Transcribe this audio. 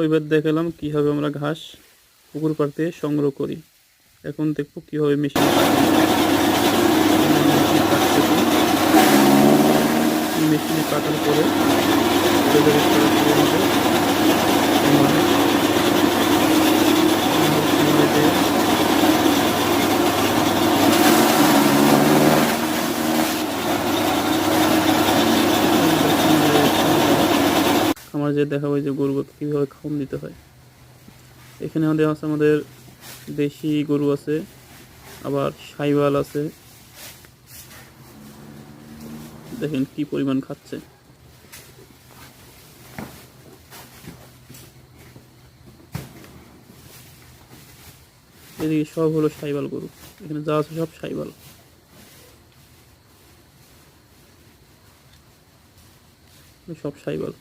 ওইবার দেখালাম কীভাবে আমরা ঘাস পুকুর পাড় থেকে সংগ্রহ করি। এখন দেখবো কীভাবে মেশিন মেশিনে কাটার পরে আমার যে দেখাবো যে গরুকে কীভাবে খাওয়ান দিতে হয়। এখানে আমাদের আছে, আমাদের দেশি গরু আছে, আবার সাইওয়াল আছে। দেখেন কি পরিমাণ খাচ্ছে। এদিকে সব হলো সাইওয়াল গরু, এখানে যা আছে সব সাইওয়াল, সব সাইওয়াল।